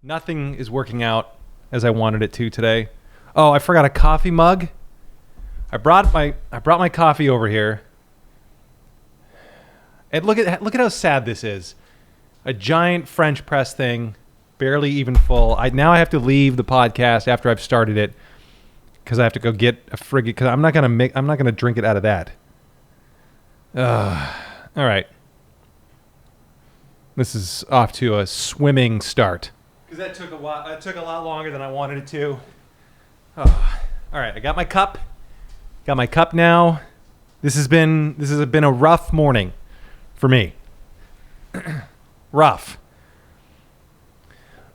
Nothing is working out as I wanted it to today. Oh, I forgot a coffee mug. I brought my coffee over here. And look at how sad this is. A giant French press thing, barely even full. Now I have to leave the podcast after I've started it because I have to go get a frigate. Because I'm not gonna drink it out of that. All right. This is off to a swimming start. Because that took a while. That took a lot longer than I wanted it to. Oh. All right, I got my cup. Got my cup now. This has been a rough morning for me. Rough.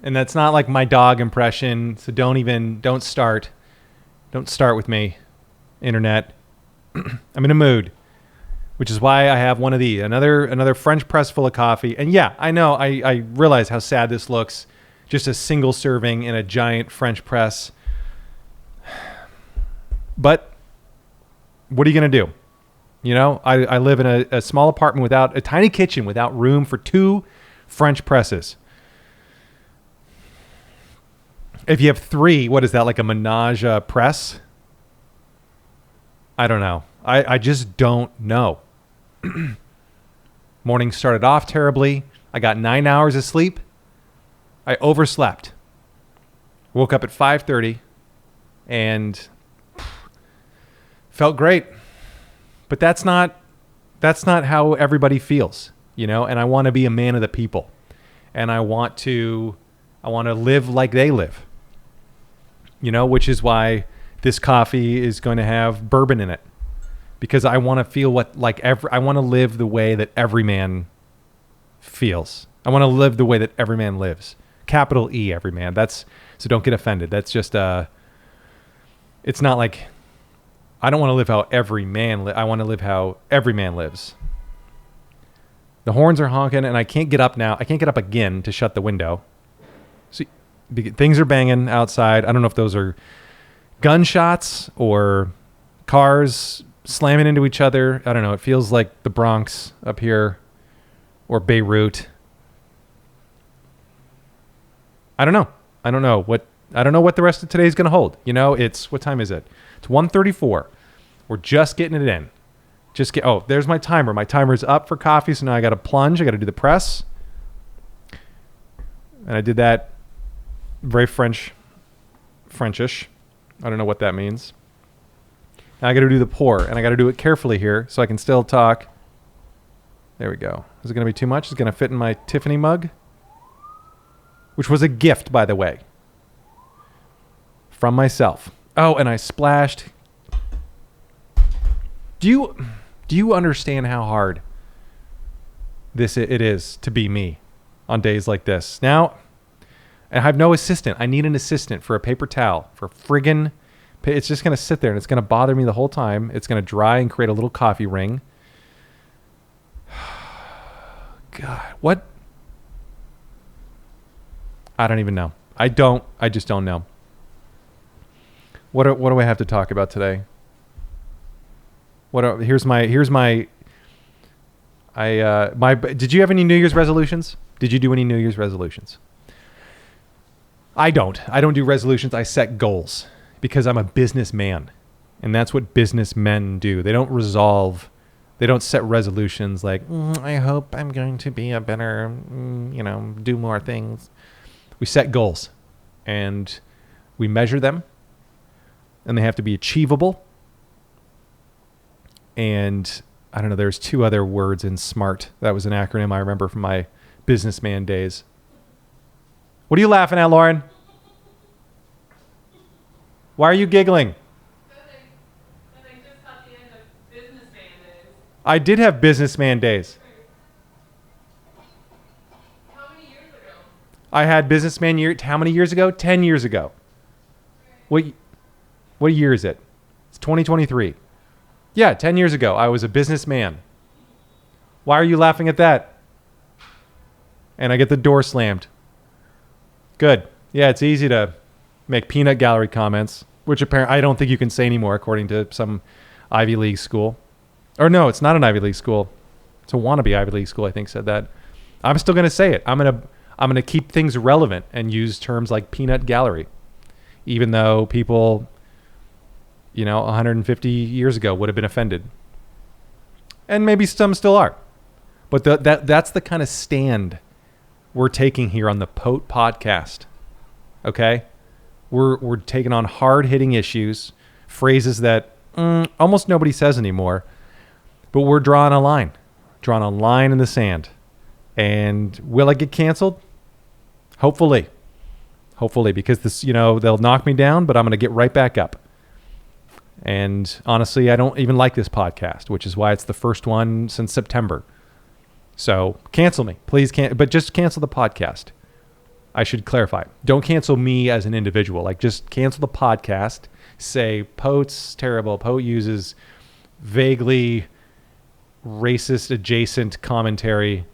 And that's not like my dog impression, so don't start. Don't start with me, internet. I'm in a mood, which is why I have one of these, another French press full of coffee. And yeah, I know, I realize how sad this looks. Just a single serving in a giant French press. But what are you going to do? You know, I live in a small apartment without a tiny kitchen, without room for 2 French presses. If you have 3, what is that, like a menage a press? I don't know. I just don't know. Morning started off terribly. I got 9 hours of sleep. I overslept. Woke up at 5:30 and felt great. But that's not how everybody feels, you know? And I want to be a man of the people. And I want to live like they live. You know, which is why this coffee is going to have bourbon in it. Because I want to feel I want to live the way that every man feels. I want to live the way that every man lives. Capital E, every man. So don't get offended. That's just it's not like I don't want to live how every man I want to live how every man lives. The horns are honking and I can't get up now. I can't get up again to shut the window. So things are banging outside. I don't know if those are gunshots or cars slamming into each other. I don't know. It feels like the Bronx up here or Beirut. I don't know. I don't know what the rest of today is going to hold. You know, what time is it? It's 1:34. We're just getting it in. Oh, there's my timer. My timer's up for coffee, so now I got to plunge. I got to do the press. And I did that very Frenchish. I don't know what that means. Now I got to do the pour, and I got to do it carefully here so I can still talk. There we go. Is it going to be too much? Is it going to fit in my Tiffany mug? Which was a gift, by the way, from myself. Oh, and I splashed. Do you understand how hard it is to be me on days like this? Now, I have no assistant. I need an assistant for a paper towel. It's just going to sit there and it's going to bother me the whole time. It's going to dry and create a little coffee ring. God, what? I don't even know. I just don't know. What do I have to talk about today? Did you have any New Year's resolutions? Did you do any New Year's resolutions? I don't do resolutions. I set goals because I'm a businessman, and that's what businessmen do. They don't set resolutions like, I hope I'm going to be a better, do more things. We set goals and we measure them, and they have to be achievable. And I don't know, there's 2 other words in S.M.A.R.T. That was an acronym I remember from my businessman days. What are you laughing at, Lauren? Why are you giggling? Nothing. Just caught the end of businessman days. I did have businessman days. How many years ago? I had businessman year. How many years ago? 10 years ago. What year is it? It's 2023. Yeah, 10 years ago, I was a businessman. Why are you laughing at that? And I get the door slammed. Good. Yeah, it's easy to make peanut gallery comments, which apparently I don't think you can say anymore, according to some Ivy League school. Or no, it's not an Ivy League school. It's a wannabe Ivy League school, I think, said that. I'm still going to say it. I'm I'm going to keep things relevant and use terms like peanut gallery, even though people, 150 years ago would have been offended. And maybe some still are. But that's the kind of stand we're taking here on the POTE podcast. Okay? We're taking on hard-hitting issues, phrases that almost nobody says anymore, but we're drawing a line in the sand. And will I get canceled? Hopefully, because this, they'll knock me down, but I'm going to get right back up. And honestly, I don't even like this podcast, which is why it's the first one since September. So cancel me, please. But just cancel the podcast. I should clarify. Don't cancel me as an individual. Like, just cancel the podcast. Say POTE's terrible. POTE uses vaguely racist adjacent commentary.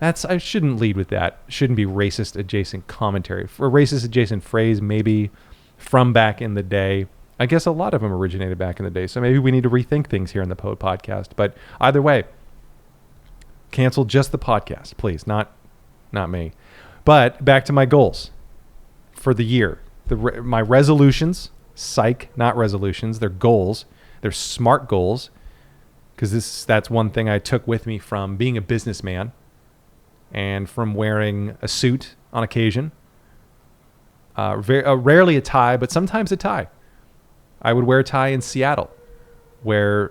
I shouldn't lead with that. Shouldn't be racist adjacent commentary. For a racist adjacent phrase, maybe from back in the day. I guess a lot of them originated back in the day. So maybe we need to rethink things here in the POTE podcast. But either way, cancel just the podcast, please. Not me. But back to my goals for the year. My resolutions, psych, not resolutions. They're goals. They're SMART goals. Because that's one thing I took with me from being a businessman and from wearing a suit on occasion. Rarely a tie, but sometimes a tie. I would wear a tie in Seattle, where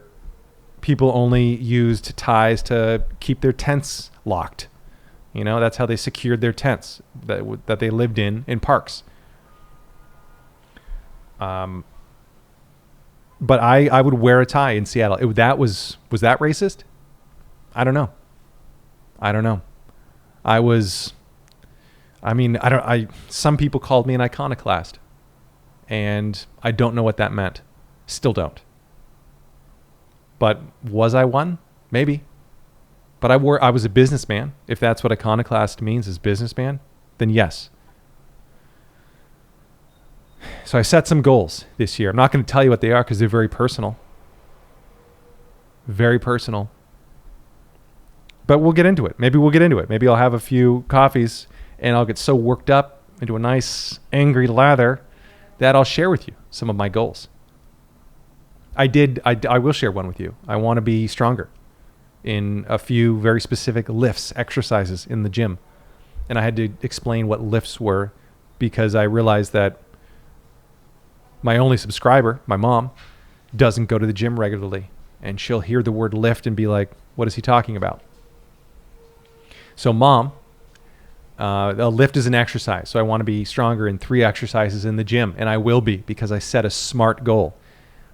people only used ties to keep their tents locked. That's how they secured their tents that they lived in parks. But I would wear a tie in Seattle. Was that racist? I don't know. Some people called me an iconoclast, and I don't know what that meant. Still don't. But was I one? Maybe. But I was a businessman. If that's what iconoclast means, is businessman, then yes. So I set some goals this year. I'm not going to tell you what they are because they're very personal. Very personal. But we'll get into it. Maybe I'll have a few coffees and I'll get so worked up into a nice angry lather that I'll share with you some of my goals. I will share one with you. I want to be stronger in a few very specific lifts, exercises in the gym. And I had to explain what lifts were because I realized that my only subscriber, my mom, doesn't go to the gym regularly. And she'll hear the word lift and be like, what is he talking about? So Mom, a lift is an exercise. So I want to be stronger in 3 exercises in the gym. And I will be because I set a SMART goal.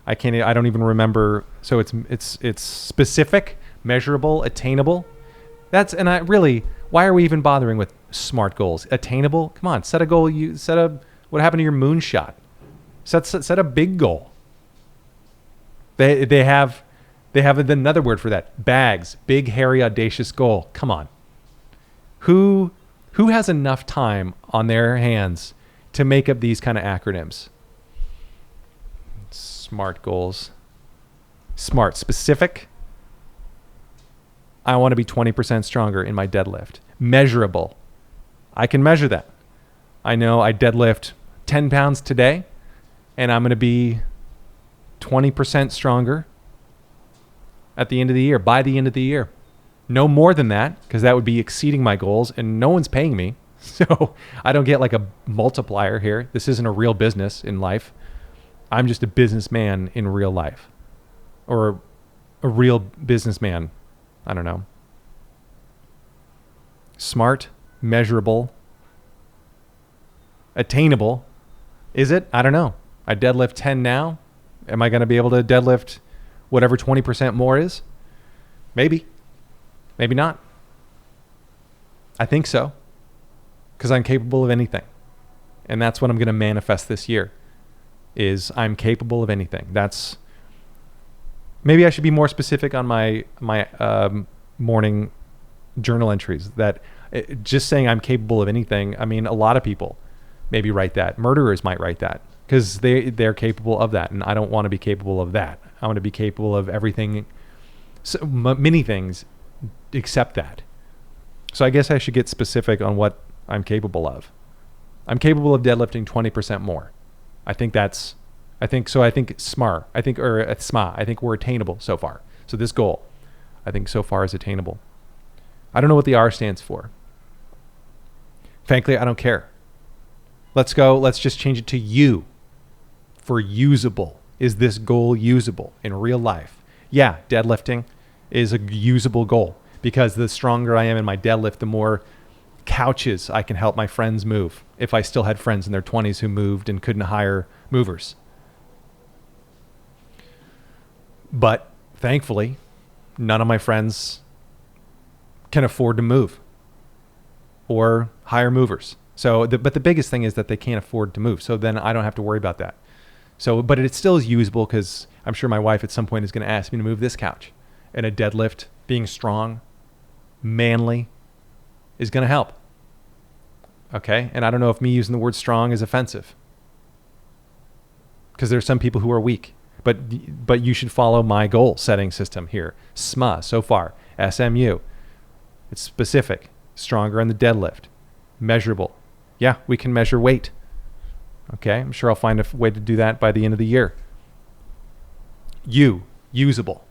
I don't even remember. So it's specific, measurable, attainable. Why are we even bothering with SMART goals? Attainable? Come on, set a goal. What happened to your moonshot? Set a big goal. They have another word for that. Bags. Big, hairy, audacious goal. Come on. Who has enough time on their hands to make up these kind of acronyms? SMART goals. SMART. Specific. I want to be 20% stronger in my deadlift. Measurable. I can measure that. I know I deadlift 10 pounds today, and I'm going to be 20% stronger at the end of the year, by the end of the year. No more than that, because that would be exceeding my goals, and no one's paying me. So I don't get like a multiplier here. This isn't a real business in life. I'm just a businessman in real life. Or a real businessman. I don't know. SMART, measurable, attainable. Is it? I don't know. I deadlift 10 now. Am I going to be able to deadlift whatever 20% more is? Maybe. Maybe not. I think so. Because I'm capable of anything. And that's what I'm going to manifest this year. Is I'm capable of anything. Maybe I should be more specific on my morning journal entries. That just saying I'm capable of anything. I mean, a lot of people maybe write that. Murderers might write that because they're capable of that, and I don't want to be capable of that. I want to be capable of everything, many things, except that. So I guess I should get specific on what I'm capable of. I'm capable of deadlifting 20% more. I think S.M.A.R.T, I think we're attainable so far. So this goal, I think so far is attainable. I don't know what the R stands for. Frankly, I don't care. Let's just change it to U for usable. Is this goal usable in real life? Yeah, deadlifting is a usable goal because the stronger I am in my deadlift, the more couches I can help my friends move. If I still had friends in their 20s who moved and couldn't hire movers. But thankfully, none of my friends can afford to move or hire movers. But the biggest thing is that they can't afford to move. So then I don't have to worry about that. But it still is usable because I'm sure my wife at some point is going to ask me to move this couch. And a deadlift, being strong, manly, is going to help. Okay? And I don't know if me using the word strong is offensive. Because there's some people who are weak. But you should follow my goal setting system here. S.M.A.R.T so far. SMU. It's specific. Stronger on the deadlift. Measurable. Yeah, we can measure weight. Okay? I'm sure I'll find a way to do that by the end of the year. Usable.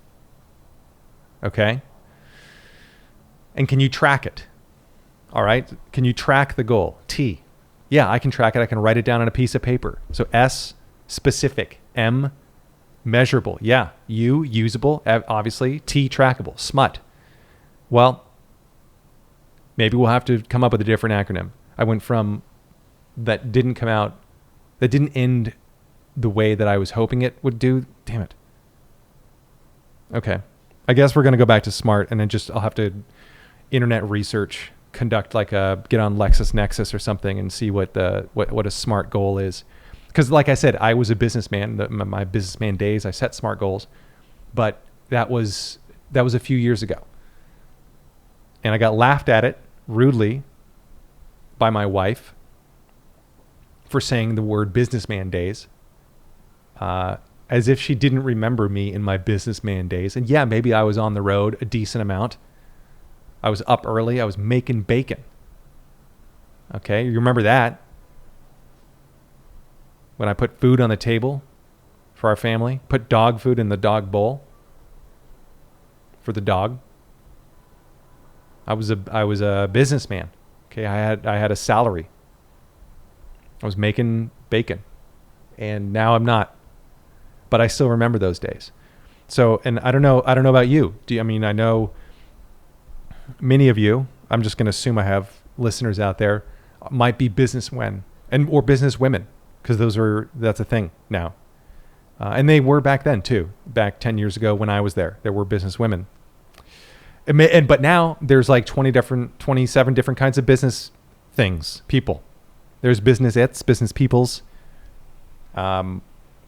Okay? And can you track it? All right? Can you track the goal? T. Yeah, I can track it. I can write it down on a piece of paper. So S, specific. M, measurable. Yeah. U, usable, obviously. T, trackable. S.M.A.R.T. Well, maybe we'll have to come up with a different acronym. I went from that didn't end the way that I was hoping it would do. Damn it. Okay. I guess we're going to go back to S.M.A.R.T and then I'll have to internet research, get on LexisNexis or something and see what a S.M.A.R.T goal is. Because like I said, I was a businessman. My businessman days, I set SMART goals, but that was a few years ago. And I got laughed at it rudely by my wife for saying the word businessman days, as if she didn't remember me in my businessman days. And yeah, maybe I was on the road a decent amount. I was up early. I was making bacon. Okay, you remember that? When I put food on the table for our family, put dog food in the dog bowl for the dog. I was a businessman. Okay, I had a salary. I was making bacon, and now I'm not. But I still remember those days. So, and I don't know about you. I know many of you, I'm just going to assume I have listeners out there, might be businessmen or business women, because that's a thing now. And they were back then too. Back 10 years ago when I was there were business women. But now there's like 27 different kinds of business things, people. There's business peoples. I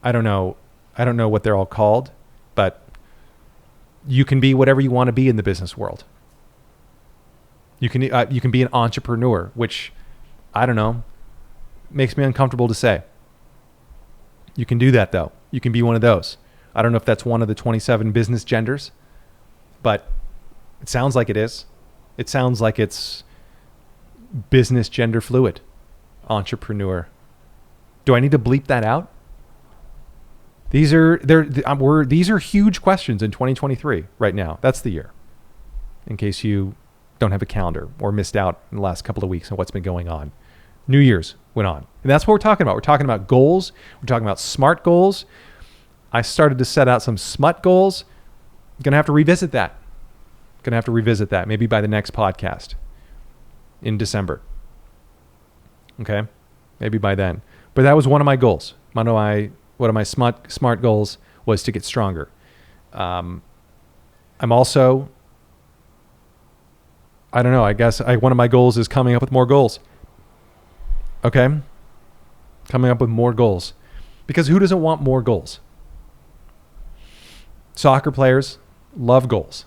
don't know what they're all called, but you can be whatever you want to be in the business world. You can be an entrepreneur, which I don't know, makes me uncomfortable to say. You can do that though. You can be one of those. I don't know if that's one of the 27 business genders, but it sounds like it is. It sounds like it's business gender fluid. Entrepreneur. Do I need to bleep that out? These are huge questions in 2023 right now. That's the year. In case you don't have a calendar or missed out in the last couple of weeks on what's been going on. New Year's went on. And that's what we're talking about. We're talking about goals. We're talking about SMART goals. I started to set out some SMUT goals. I'm going to have to revisit that. Maybe by the next podcast in December. Okay? Maybe by then. But that was one of my goals. One of my SMART goals was to get stronger. I'm also, I don't know, I guess one of my goals is coming up with more goals. Okay? Coming up with more goals. Because who doesn't want more goals? Soccer players love goals.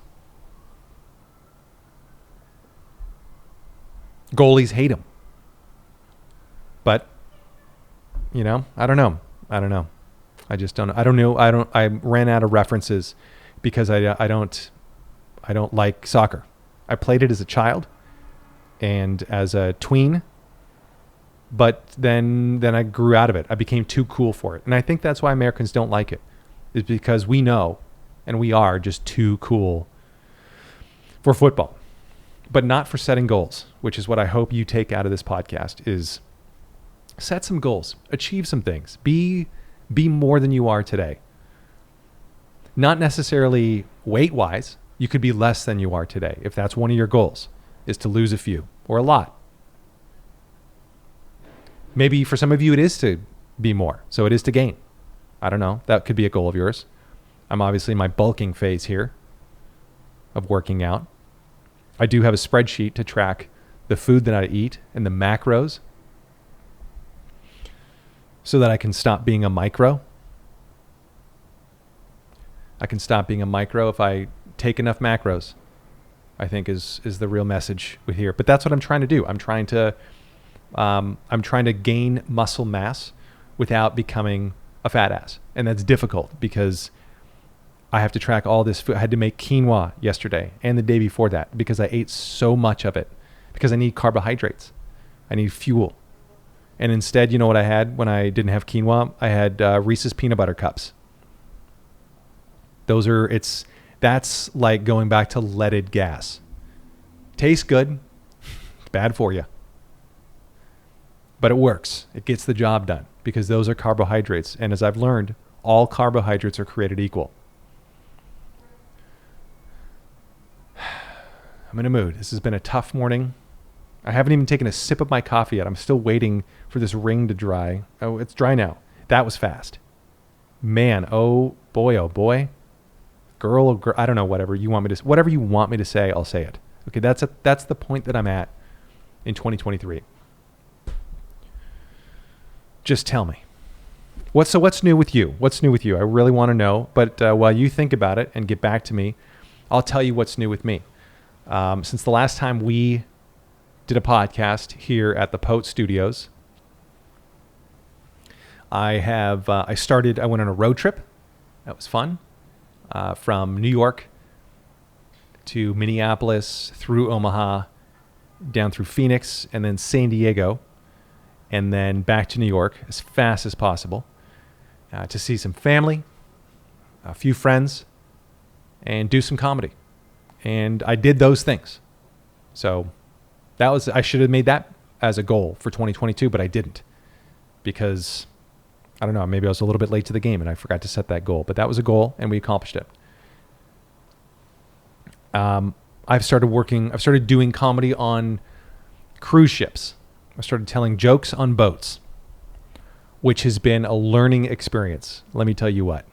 Goalies hate them. But, I don't know. I just don't know. I ran out of references because I don't like soccer. I played it as a child and as a tween But then I grew out of it. I became too cool for it. And I think that's why Americans don't like it, is because we know and we are just too cool for football, but not for setting goals, which is what I hope you take out of this podcast is set some goals, achieve some things, be more than you are today. Not necessarily weight-wise. You could be less than you are today if that's one of your goals, is to lose a few or a lot. Maybe for some of you it is to be more, so it is to gain. I don't know. That could be a goal of yours. I'm obviously in my bulking phase here of working out. I do have a spreadsheet to track the food that I eat and the macros so that I can stop being a micro. I can stop being a micro if I take enough macros, I think is the real message with here. But that's what I'm trying to do. I'm trying to gain muscle mass without becoming a fat ass. And that's difficult because I have to track all this food. I had to make quinoa yesterday and the day before that because I ate so much of it because I need carbohydrates. I need fuel. And instead, you know what I had when I didn't have quinoa? I had Reese's peanut butter cups. That's like going back to leaded gas. Tastes good. It's bad for you. But it works. It gets the job done because those are carbohydrates. And as I've learned, all carbohydrates are created equal. I'm in a mood. This has been a tough morning. I haven't even taken a sip of my coffee yet. I'm still waiting for this ring to dry. Oh, it's dry now. That was fast. Man, oh boy. Girl, I don't know, whatever you want me to say, I'll say it. Okay, that's the point that I'm at in 2023. Just tell me. What's new with you? What's new with you? I really want to know. But while you think about it and get back to me, I'll tell you what's new with me. Since the last time we did a podcast here at the Poet Studios, I went on a road trip. That was fun. From New York to Minneapolis, through Omaha, down through Phoenix, and then San Diego, and then back to New York as fast as possible to see some family, a few friends, and do some comedy. And I did those things. So I should have made that as a goal for 2022, but I didn't because I don't know, maybe I was a little bit late to the game and I forgot to set that goal, but that was a goal and we accomplished it. I've started doing comedy on cruise ships. I started telling jokes on boats, which has been a learning experience. Let me tell you what.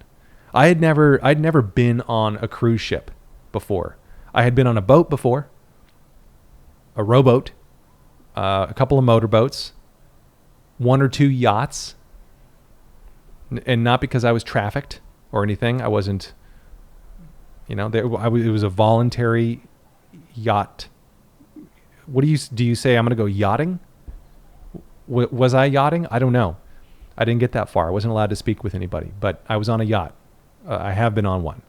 I'd never been on a cruise ship before. I had been on a boat before, a rowboat, a couple of motorboats, one or two yachts, and not because I was trafficked or anything. I wasn't, it was a voluntary yacht. What do you say? I'm going to go yachting? Was I yachting? I don't know. I didn't get that far. I wasn't allowed to speak with anybody, but I was on a yacht. I have been on one.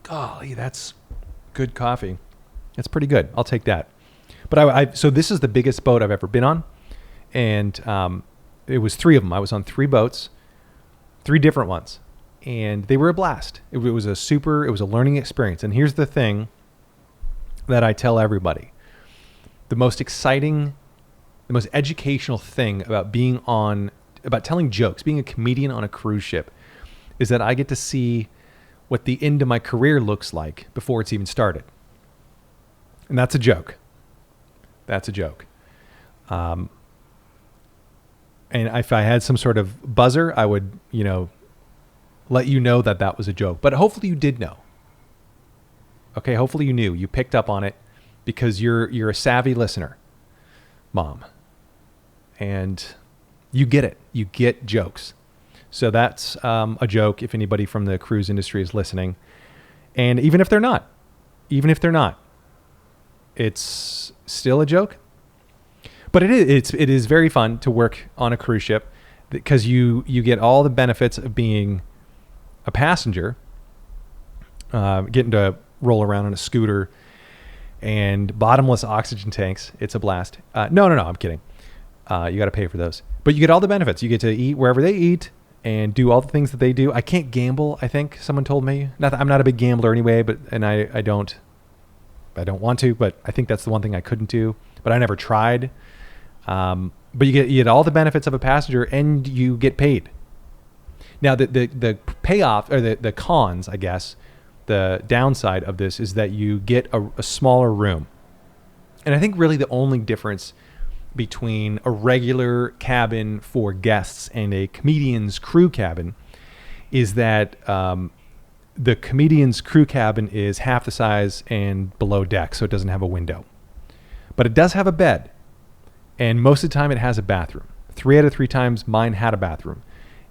Golly, that's good coffee. That's pretty good. I'll take that. But so this is the biggest boat I've ever been on. And it was 3 of them. I was on 3 boats, 3 different ones. And they were a blast. It was a learning experience. And here's the thing that I tell everybody. The most exciting, the most educational thing about about telling jokes, being a comedian on a cruise ship, is that I get to see what the end of my career looks like before it's even started. And that's a joke. That's a joke. And if I had some sort of buzzer, I would, let you know that was a joke. But hopefully you did know. Okay, hopefully you knew. You picked up on it because you're a savvy listener, Mom. And you get it. You get jokes. So that's a joke if anybody from the cruise industry is listening. And even if they're not, it's still a joke. But it is very fun to work on a cruise ship because you get all the benefits of being a passenger, getting to roll around on a scooter and bottomless oxygen tanks. It's a blast. No, I'm kidding. You got to pay for those, but you get all the benefits. You get to eat wherever they eat and do all the things that they do. I can't gamble. I think someone told me. I'm not a big gambler anyway, and I don't want to. But I think that's the one thing I couldn't do. But I never tried. But you get all the benefits of a passenger, and you get paid. Now the payoff, or the cons, I guess, the downside of this is that you get a smaller room. And I think really the only difference between a regular cabin for guests and a comedian's crew cabin is that the comedian's crew cabin is half the size and below deck, so it doesn't have a window. But it does have a bed, and most of the time it has a bathroom. 3 out of 3 times mine had a bathroom.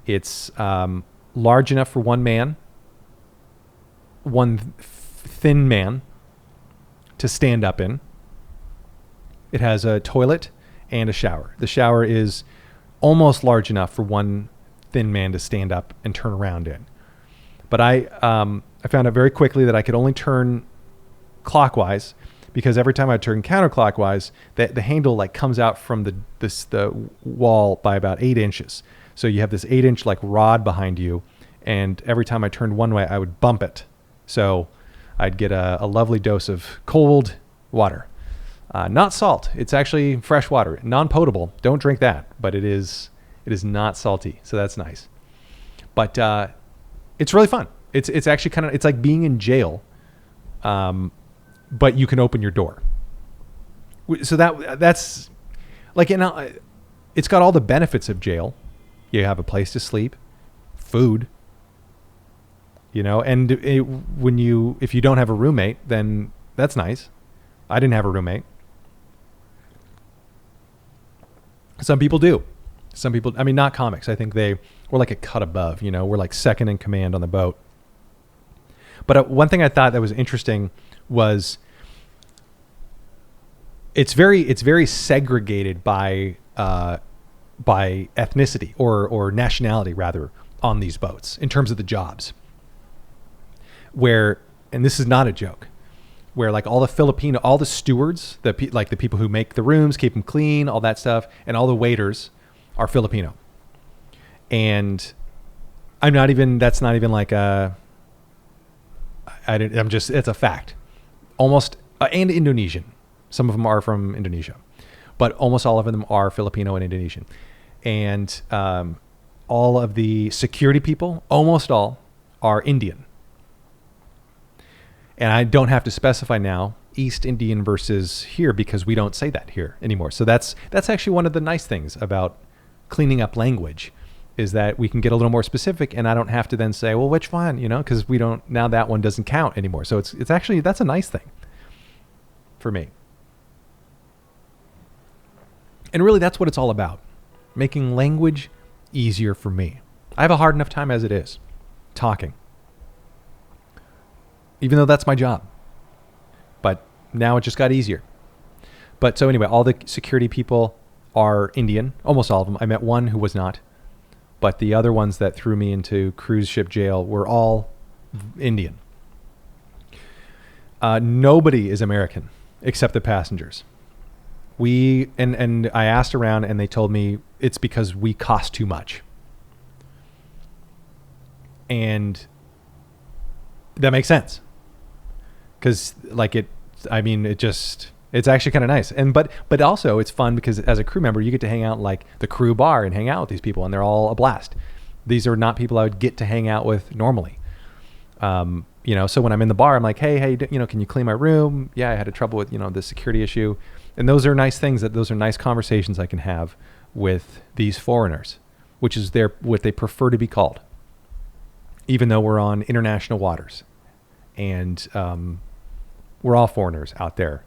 It's large enough for one man, one thin man, to stand up in. It has a toilet and a shower. The shower is almost large enough for one thin man to stand up and turn around in. But I found out very quickly that I could only turn clockwise, because every time I turn counterclockwise, the handle like comes out from the wall by about 8 inches. So you have this 8-inch like rod behind you, and every time I turned one way, I would bump it. So I'd get a lovely dose of cold water. Not salt. It's actually fresh water, non-potable. Don't drink that, but it is not salty, so that's nice. But it's really fun. It's actually it's like being in jail, but you can open your door. So that's like, it's got all the benefits of jail. You have a place to sleep, food, and if you don't have a roommate, then that's nice. I didn't have a roommate. Some people do. Some people, I mean, not comics. I think we're like a cut above, we're like second in command on the boat. But one thing I thought that was interesting was it's very segregated by ethnicity or nationality rather on these boats in terms of the jobs. And this is not a joke, where like all the stewards, the people who make the rooms, keep them clean, all that stuff, and all the waiters are Filipino. And that's not even like it's a fact. Almost, and Indonesian. Some of them are from Indonesia, but almost all of them are Filipino and Indonesian. And all of the security people, almost all, are Indian. And I don't have to specify now East Indian versus here, because we don't say that here anymore. So that's actually one of the nice things about cleaning up language, is that we can get a little more specific, and I don't have to then say, well, which one, because now that one doesn't count anymore. So it's actually, that's a nice thing for me. And really that's what it's all about, making language easier for me. I have a hard enough time as it is talking, even though that's my job. But now it just got easier. But so anyway, all the security people are Indian, almost all of them. I met one who was not, but the other ones that threw me into cruise ship jail were all Indian. Nobody is American except the passengers. And I asked around, and they told me it's because we cost too much. And that makes sense. Because it's actually kind of nice. But also it's fun because as a crew member, you get to hang out in like the crew bar and hang out with these people, and they're all a blast. These are not people I would get to hang out with normally. So when I'm in the bar, I'm like, hey, can you clean my room? Yeah, I had trouble with, the security issue. And those are nice things, those are nice conversations I can have with these foreigners, which is what they prefer to be called, even though we're on international waters. And we're all foreigners out there,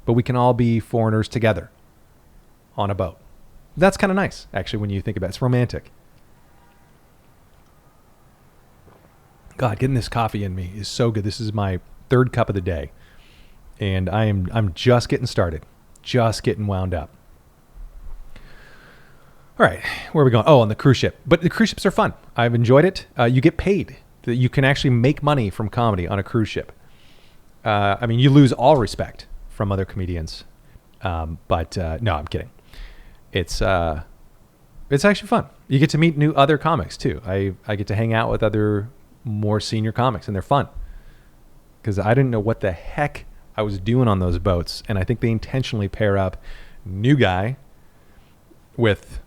but we can all be foreigners together on a boat. That's kind of nice, actually, when you think about it. It's romantic. God, getting this coffee in me is so good. This is my 3rd cup of the day, and I'm just getting started, just getting wound up. All right, where are we going? Oh, on the cruise ship. But the cruise ships are fun. I've enjoyed it. You get paid. You can actually make money from comedy on a cruise ship. You lose all respect from other comedians. But no, I'm kidding. It's actually fun. You get to meet new other comics too. I get to hang out with other more senior comics, and they're fun. Because I didn't know what the heck I was doing on those boats, and I think they intentionally pair up new guy with,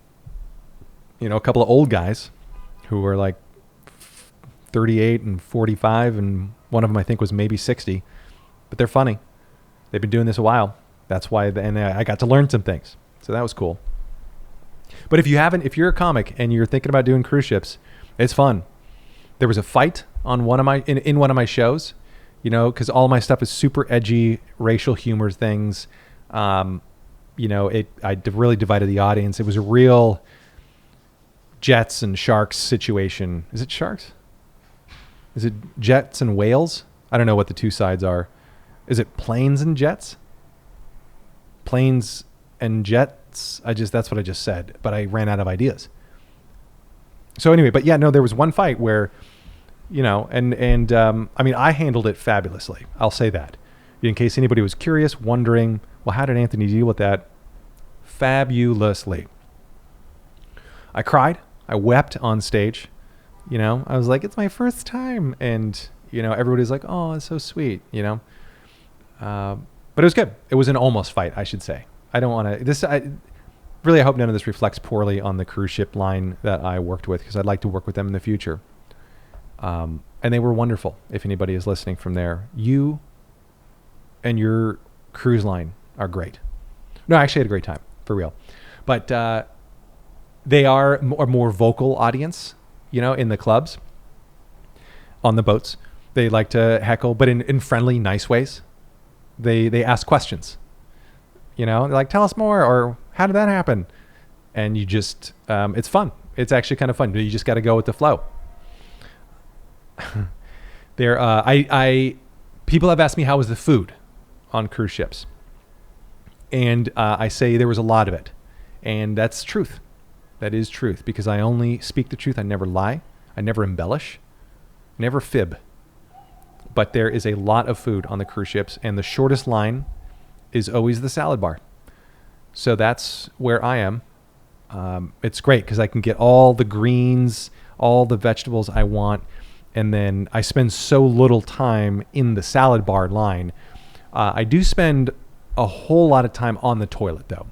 a couple of old guys who are like 38 and 45, and one of them I think was maybe 60, but they're funny. They've been doing this a while. That's why, and I got to learn some things, so that was cool. But if you're a comic and you're thinking about doing cruise ships, it's fun. There was a fight on in one of my shows, because all my stuff is super edgy, racial humor things. I really divided the audience. It was a real jets and sharks situation. Is it sharks? Is it jets and whales? I don't know what the two sides are. Is it planes and jets? Planes and jets? That's what I just said, but I ran out of ideas. So anyway, but yeah, no, there was one fight where, I handled it fabulously. I'll say that. In case anybody was curious, wondering, well, how did Anthony deal with that? Fabulously. I cried. I wept on stage. I was like, it's my first time. And, everybody's like, oh, it's so sweet, But it was good. It was an almost fight, I should say. I don't want to, I hope none of this reflects poorly on the cruise ship line that I worked with, because I'd like to work with them in the future. And they were wonderful. If anybody is listening from there, you and your cruise line are great. No, I actually had a great time, for real. But they are a more vocal audience, in the clubs, on the boats. They like to heckle, but in friendly, nice ways. They ask questions. They're like, tell us more, or how did that happen? And you just, it's fun. It's actually kind of fun. You just got to go with the flow. People have asked me how was the food on cruise ships, and I say there was a lot of it, and that's truth. That is truth, because I only speak the truth. I never lie. I never embellish. Never fib. But there is a lot of food on the cruise ships, and the shortest line is always the salad bar. So that's where I am. It's great because I can get all the greens, all the vegetables I want, and then I spend so little time in the salad bar line. I do spend a whole lot of time on the toilet, though,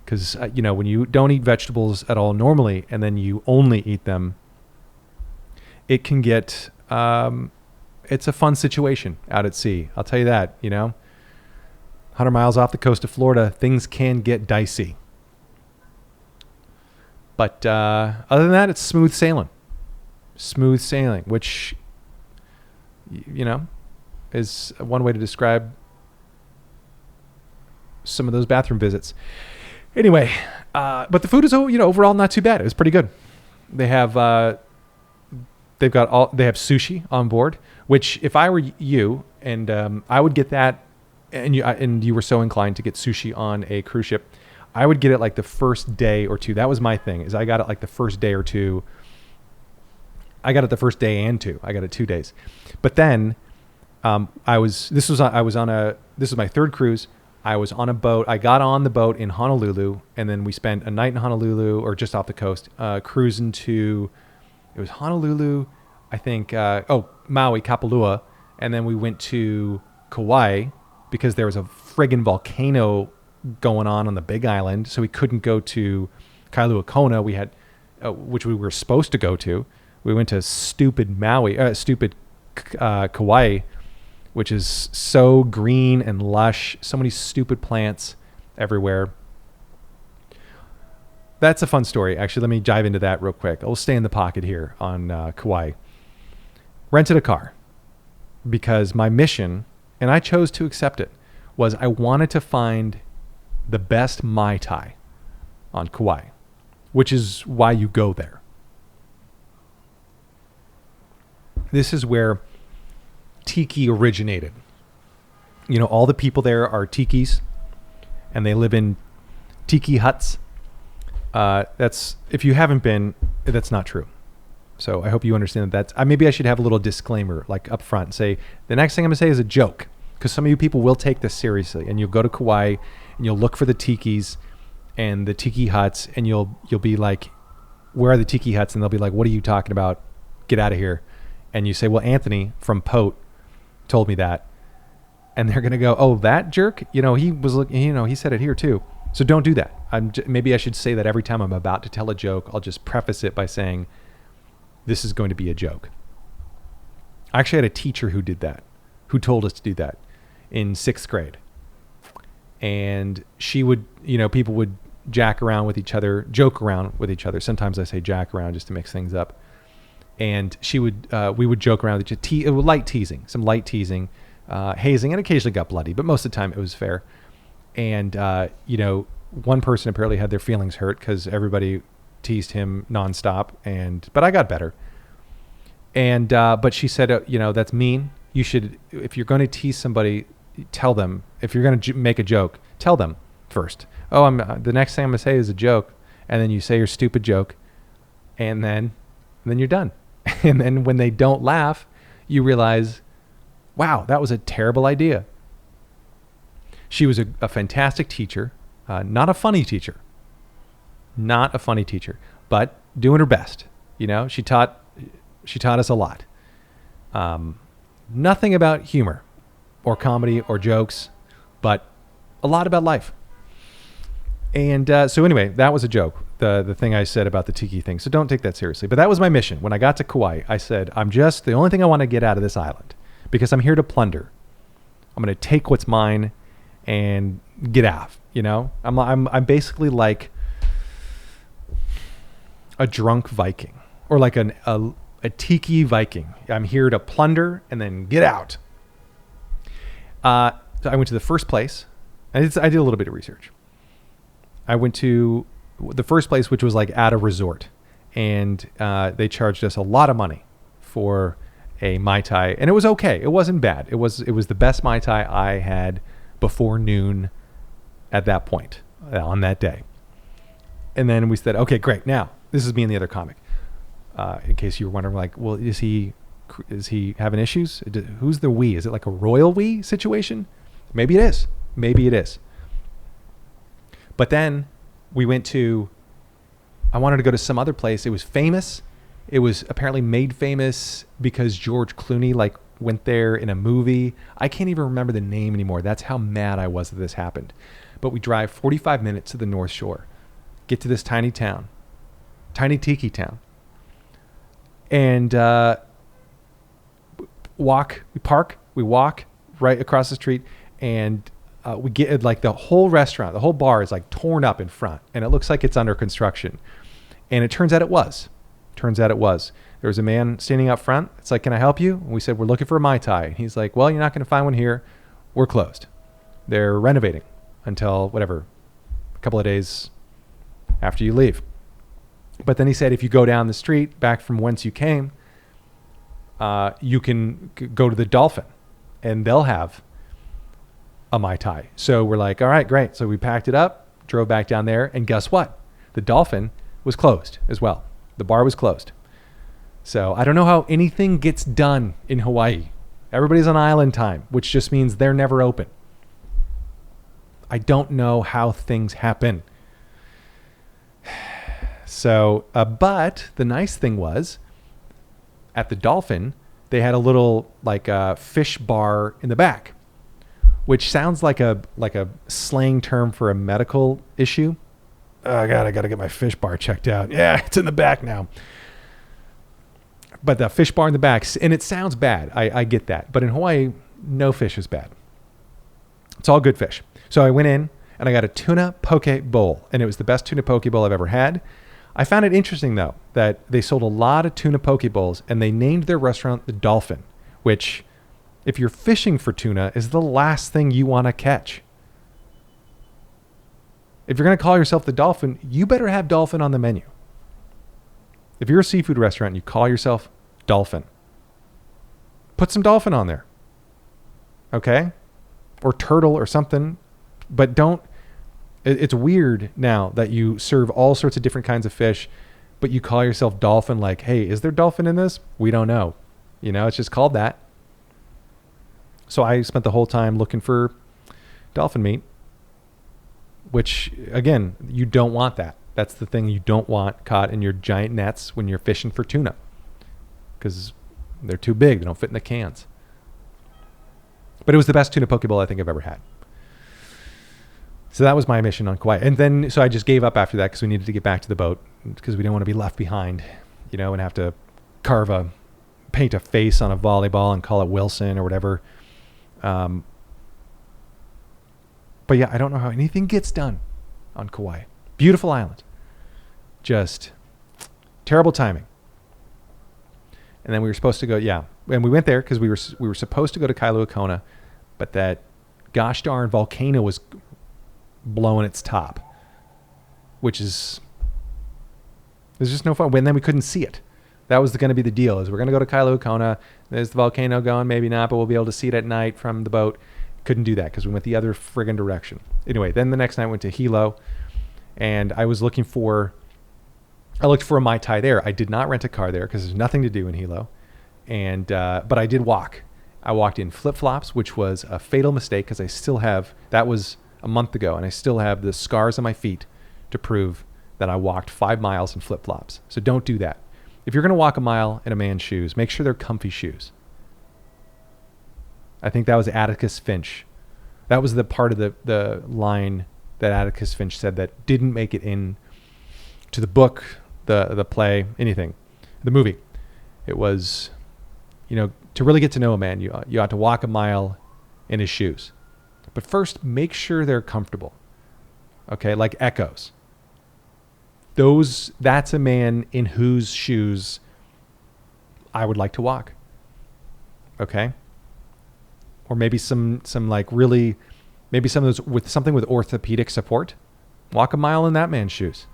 because when you don't eat vegetables at all normally, and then you only eat them, it can get it's a fun situation out at sea. I'll tell you that. 100 miles off the coast of Florida, things can get dicey. But other than that, it's smooth sailing. Smooth sailing, which, is one way to describe some of those bathroom visits. Anyway, but the food is, overall not too bad. It was pretty good. They have they have sushi on board, which if I were you, and I would get that, and you were so inclined to get sushi on a cruise ship, I would get it like the first day or two. That was my thing, is I got it like the first day or two. I got it the first day and two. I got it 2 days. But then this was my third cruise. I was on a boat. I got on the boat in Honolulu, and then we spent a night in Honolulu, or just off the coast, cruising to, it was Honolulu, I think, Maui, Kapalua, and then we went to Kauai because there was a friggin' volcano going on the Big Island, so we couldn't go to Kailua Kona. We had, which we were supposed to go to. We went to stupid Kauai, which is so green and lush, so many stupid plants everywhere. That's a fun story. Actually, let me dive into that real quick. I'll stay in the pocket here on Kauai. Rented a car because my mission, and I chose to accept it, was I wanted to find the best Mai Tai on Kauai, which is why you go there. This is where tiki originated. All the people there are tikis, and they live in tiki huts. That's, if you haven't been, that's not true. So I hope you understand that. Maybe I should have a little disclaimer, like up front, and say the next thing I'm gonna say is a joke. because some of you people will take this seriously, and you'll go to Kauai and you'll look for the tikis and the tiki huts, and you'll be like, where are the tiki huts? And they'll be like, what are you talking about? Get out of here. And you say, well, Anthony from Pote told me that. And they're going to go, oh, that jerk? You know, he was looking, you know, he said it here too. So don't do that. Maybe I should say that every time I'm about to tell a joke, I'll just preface it by saying, this is going to be a joke. I actually had a teacher who did that, who told us to do that in 6th grade. And she would, you know, people would joke around with each other. Sometimes I say jack around just to mix things up. And we would joke around with each other, light teasing, hazing, and occasionally got bloody, but most of the time it was fair. And, you know, one person apparently had their feelings hurt because everybody teased him nonstop. But I got better. And, but she said, you know, that's mean. You should, if you're going to tease somebody, tell them. If you're going to make a joke, tell them first. Oh, the next thing I'm going to say is a joke. And then you say your stupid joke. And then you're done. And then when they don't laugh, you realize, wow, that was a terrible idea. She was a fantastic teacher, not a funny teacher, but doing her best. You know, she taught us a lot. Nothing about humor or comedy or jokes, but a lot about life. And so anyway, that was a joke, the thing I said about the tiki thing. So don't take that seriously. But that was my mission. When I got to Kauai, I said, the only thing I want to get out of this island, because I'm here to plunder. I'm going to take what's mine and get out. You know, I'm basically like a drunk Viking, or like a tiki Viking. I'm here to plunder and then get out. So I went to the first place. I did a little bit of research. I went to the first place, which was like at a resort, and they charged us a lot of money for a Mai Tai, and it was okay. It wasn't bad. It was the best Mai Tai I had before noon at that point on that day. And then we said, okay, great. Now, this is me and the other comic. In case you were wondering, like, well, is he having issues? Who's the we? Is it like a royal we situation? Maybe it is. But then we went I wanted to go to some other place. It was famous. It was apparently made famous because George Clooney went there in a movie. I can't even remember the name anymore. That's how mad I was that this happened. But we drive 45 minutes to the North Shore, get to this tiny tiki town, and we walk right across the street, and we get the whole restaurant, the whole bar is torn up in front, and it looks like it's under construction. And it turns out it was. There was a man standing up front. It's like, can I help you? And we said, we're looking for a Mai Tai. And he's like, well, you're not going to find one here. We're closed. They're renovating until whatever, a couple of days after you leave. But then he said, if you go down the street back from whence you came, you can go to the Dolphin, and they'll have a Mai Tai. So we're like, all right, great. So we packed it up, drove back down there, and guess what? The Dolphin was closed as well. The bar was closed. So I don't know how anything gets done in Hawaii. Everybody's on island time, which just means they're never open. I don't know how things happen. So, but the nice thing was, at the Dolphin, they had a little fish bar in the back, which sounds like a slang term for a medical issue. Oh God, I got to get my fish bar checked out. Yeah, it's in the back now. But the fish bar in the back, and it sounds bad. I get that. But in Hawaii, no fish is bad. It's all good fish. So I went in and I got a tuna poke bowl, and it was the best tuna poke bowl I've ever had. I found it interesting, though, that they sold a lot of tuna poke bowls, and they named their restaurant the Dolphin, which, if you're fishing for tuna, is the last thing you want to catch. If you're going to call yourself the Dolphin, you better have dolphin on the menu. If you're a seafood restaurant and you call yourself Dolphin, put some dolphin on there. Okay? Or turtle or something. But don't... It's weird now that you serve all sorts of different kinds of fish, but you call yourself Dolphin like, hey, is there dolphin in this? We don't know. You know, it's just called that. So I spent the whole time looking for dolphin meat, which, again, you don't want that. That's the thing you don't want caught in your giant nets when you're fishing for tuna, because they're too big. They don't fit in the cans. But it was the best tuna poke bowl I think I've ever had. So that was my mission on Kauai. And then, so I just gave up after that because we needed to get back to the boat because we didn't want to be left behind, and have to paint a face on a volleyball and call it Wilson or whatever. But yeah, I don't know how anything gets done on Kauai. Beautiful island. Just terrible timing. And then we were supposed to go, and we went there because we were supposed to go to Kailua Kona, but that gosh darn volcano was blowing its top, which is, there's just no fun. And then we couldn't see it. That was going to be the deal, is we're going to go to Kailua Kona. There's the volcano going, maybe not, but we'll be able to see it at night from the boat. Couldn't do that because we went the other friggin' direction. Anyway, then the next night I went to Hilo, and I looked for a Mai Tai there. I did not rent a car there because there's nothing to do in Hilo. And but I did walk. I walked in flip-flops, which was a fatal mistake because I still have, that was a month ago, and I still have the scars on my feet to prove that I walked 5 miles in flip-flops. So don't do that. If you're going to walk a mile in a man's shoes, make sure they're comfy shoes. I think that was Atticus Finch. That was the part of the line that Atticus Finch said that didn't make it in to the book, the play, anything, the movie. It was, to really get to know a man, you ought to walk a mile in his shoes. But first, make sure they're comfortable. Okay, like Echoes. That's a man in whose shoes I would like to walk. Okay? Or maybe some like really, maybe some of those with something with orthopedic support. Walk a mile in that man's shoes.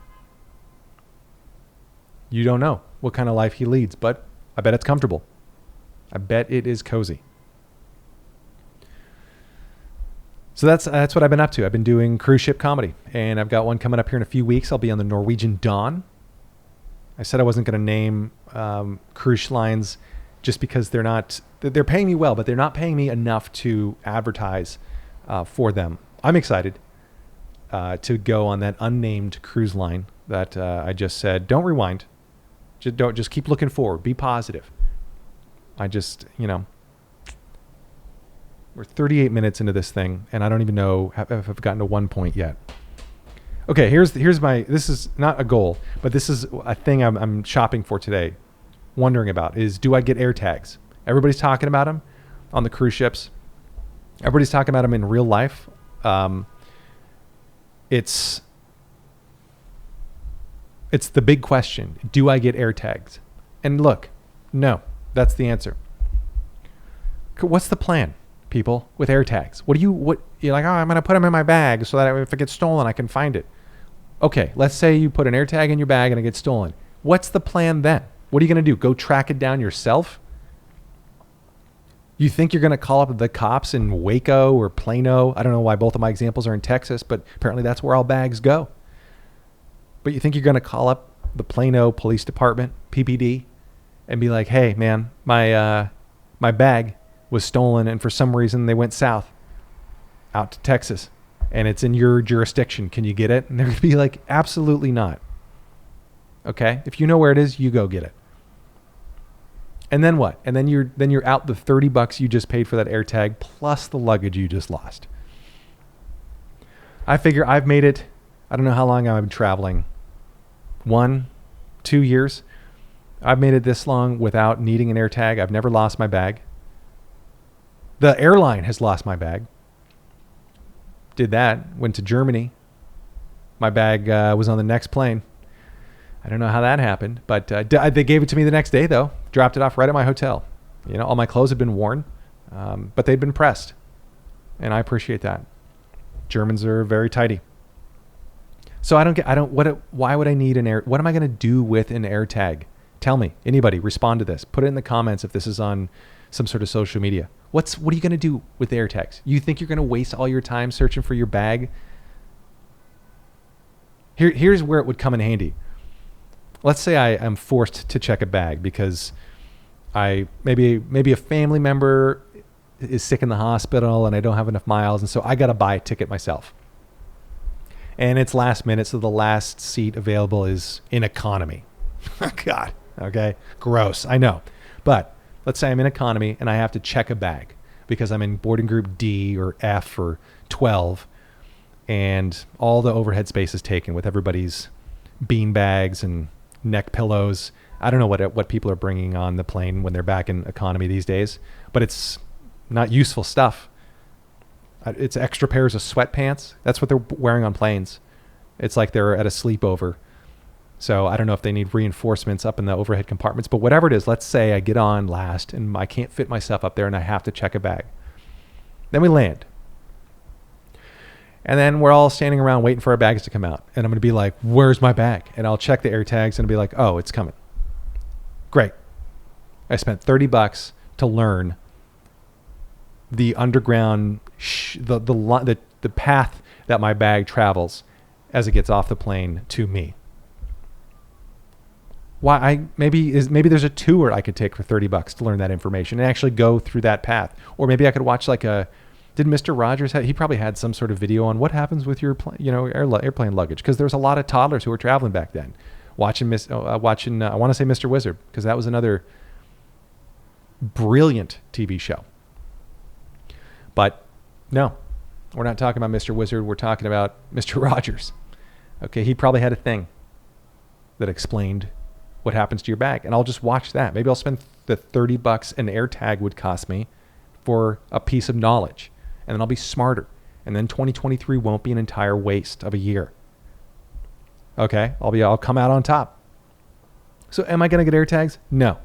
You don't know what kind of life he leads, but I bet it's comfortable. I bet it is cozy. So that's what I've been up to. I've been doing cruise ship comedy, and I've got one coming up here in a few weeks. I'll be on the Norwegian Dawn. I said I wasn't going to name cruise lines just because they're paying me well, but they're not paying me enough to advertise for them. I'm excited to go on that unnamed cruise line that I just said. Don't rewind. Just keep looking forward. Be positive. I just, we're 38 minutes into this thing, and I don't even know if I've gotten to one point yet. Okay, this is not a goal, but this is a thing I'm shopping for today, wondering about, is do I get AirTags? Everybody's talking about them on the cruise ships. Everybody's talking about them in real life. It's the big question. Do I get AirTags? And look, no, that's the answer. What's the plan, people, with AirTags? You're like, I'm going to put them in my bag so that if it gets stolen, I can find it. Okay, let's say you put an AirTag in your bag and it gets stolen. What's the plan then? What are you going to do? Go track it down yourself? You think you're going to call up the cops in Waco or Plano? I don't know why both of my examples are in Texas, but apparently that's where all bags go. But you think you're going to call up the Plano Police Department, PPD, and be like, hey, man, my bag was stolen, and for some reason they went south out to Texas, and it's in your jurisdiction. Can you get it? And they're going to be like, absolutely not. Okay? If you know where it is, you go get it. And then what? And then you're out the $30 you just paid for that AirTag plus the luggage you just lost. I figure I've made it, I don't know how long I've been traveling. 1, 2 years. I've made it this long without needing an AirTag. I've never lost my bag. The airline has lost my bag. Did that. Went to Germany. My bag was on the next plane. I don't know how that happened, but they gave it to me the next day, though. Dropped it off right at my hotel. All my clothes had been worn, but they'd been pressed, and I appreciate that. Germans are very tidy. So why would I need what am I going to do with an AirTag? Tell me, anybody, respond to this. Put it in the comments if this is on some sort of social media. What are you going to do with the AirTags? You think you're going to waste all your time searching for your bag? Here's where it would come in handy. Let's say I am forced to check a bag because maybe a family member is sick in the hospital and I don't have enough miles. And so I got to buy a ticket myself. And it's last minute. So the last seat available is in economy. God. Okay. Gross. I know. But let's say I'm in economy and I have to check a bag because I'm in boarding group D or F or 12 and all the overhead space is taken with everybody's bean bags and neck pillows. I don't know what people are bringing on the plane when they're back in economy these days, but it's not useful stuff. It's extra pairs of sweatpants. That's what they're wearing on planes. It's like they're at a sleepover. So I don't know if they need reinforcements up in the overhead compartments, but whatever it is, let's say I get on last and I can't fit myself up there and I have to check a bag. Then we land. And then we're all standing around waiting for our bags to come out. And I'm going to be like, where's my bag? And I'll check the AirTags and be like, oh, it's coming. Great. I spent $30 to learn the underground, the path that my bag travels as it gets off the plane to me. Maybe there's a tour I could take for $30 to learn that information and actually go through that path. Or maybe I could watch did Mr. Rogers he probably had some sort of video on what happens with your airplane luggage, because there was a lot of toddlers who were traveling back then watching I want to say Mr. Wizard, because that was another brilliant TV show. But no, we're not talking about Mr. Wizard. We're talking about Mr. Rogers. Okay, he probably had a thing that explained what happens to your bag, and I'll just watch that. Maybe I'll spend the $30 an AirTag would cost me for a piece of knowledge, and then I'll be smarter, and then 2023 won't be an entire waste of a year. Okay, I'll come out on top. So am I going to get AirTags? No.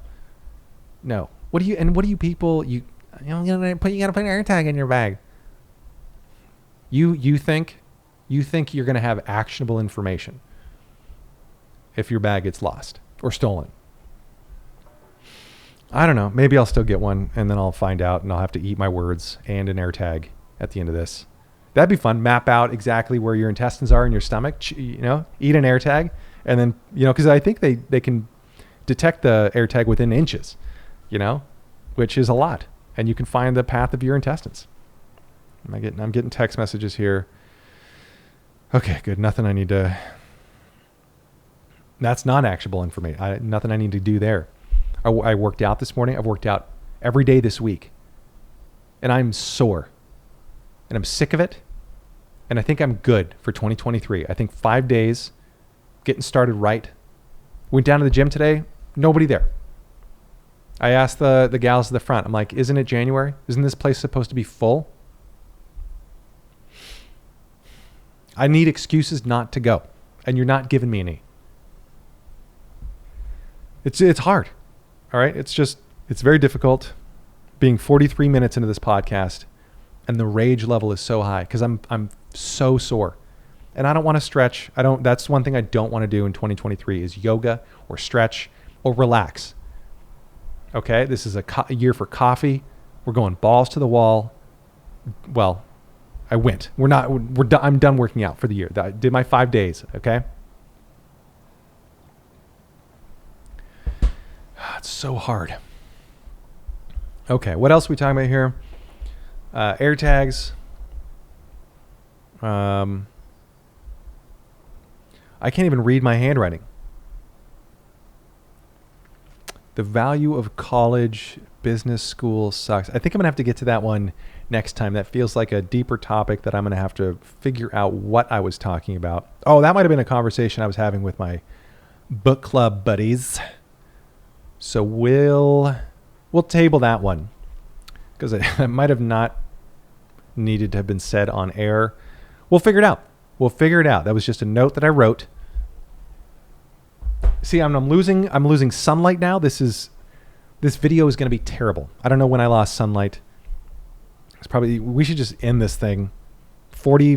What do you people, you gotta put an AirTag in your bag. You think you're going to have actionable information if your bag gets lost or stolen. I don't know. Maybe I'll still get one, and then I'll find out, and I'll have to eat my words and an AirTag at the end of this. That'd be fun. Map out exactly where your intestines are in your stomach. Eat an AirTag, and then because I think they can detect the AirTag within inches, which is a lot, and you can find the path of your intestines. I'm getting text messages here. Okay, good. Nothing I need to. That's not actionable information. Nothing I need to do there. I worked out this morning. I've worked out every day this week. And I'm sore. And I'm sick of it. And I think I'm good for 2023. I think 5 days, getting started right. Went down to the gym today. Nobody there. I asked the gals at the front. I'm like, isn't it January? Isn't this place supposed to be full? I need excuses not to go. And you're not giving me any. It's hard. All right. It's very difficult being 43 minutes into this podcast, and the rage level is so high because I'm so sore, and I don't want to stretch. That's one thing I don't want to do in 2023 is yoga or stretch or relax. Okay. This is a year for coffee. We're going balls to the wall. Well, I went. I'm done working out for the year. I did my 5 days. Okay. It's so hard. Okay, what else are we talking about here? AirTags. I can't even read my handwriting. The value of college, business school sucks. I think I'm going to have to get to that one next time. That feels like a deeper topic that I'm going to have to figure out what I was talking about. Oh, that might have been a conversation I was having with my book club buddies. So we'll table that one because it might have not needed to have been said on air. We'll figure it out. That was just a note that I wrote. See, I'm losing sunlight now. This video is going to be terrible. I don't know when I lost sunlight. We should just end this thing. We're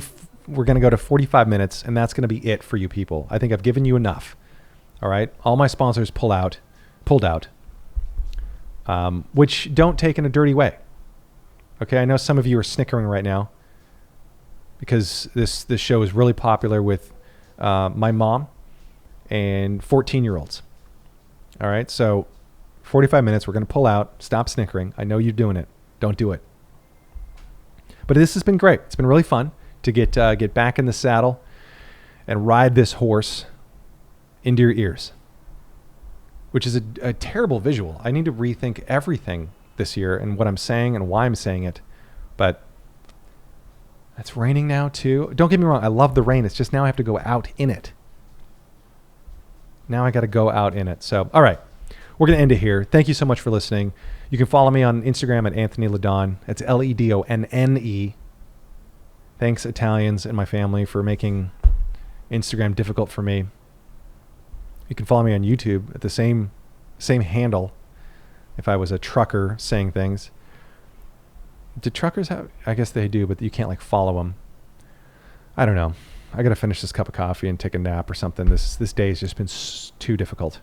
going to go to 45 minutes, and that's going to be it for you people. I think I've given you enough. All right. All my sponsors pulled out, which don't take in a dirty way. Okay, I know some of you are snickering right now because this show is really popular with my mom and 14-year-olds. All right, so 45 minutes, we're going to pull out. Stop snickering. I know you're doing it. Don't do it. But this has been great. It's been really fun to get back in the saddle and ride this horse into your ears, which is a terrible visual. I need to rethink everything this year and what I'm saying and why I'm saying it. But it's raining now too. Don't get me wrong. I love the rain. It's just now I have to go out in it. Now I got to go out in it. So, all right. We're going to end it here. Thank you so much for listening. You can follow me on Instagram at Anthony Ledonne. That's Ledonne. Thanks, Italians and my family, for making Instagram difficult for me. You can follow me on YouTube at the same handle. If I was a trucker saying things. Do truckers have? I guess they do, but you can't like follow them. I don't know. I got to finish this cup of coffee and take a nap or something. This day has just been too difficult.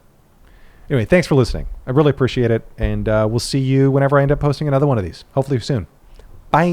Anyway, thanks for listening. I really appreciate it. And we'll see you whenever I end up posting another one of these. Hopefully soon. Bye.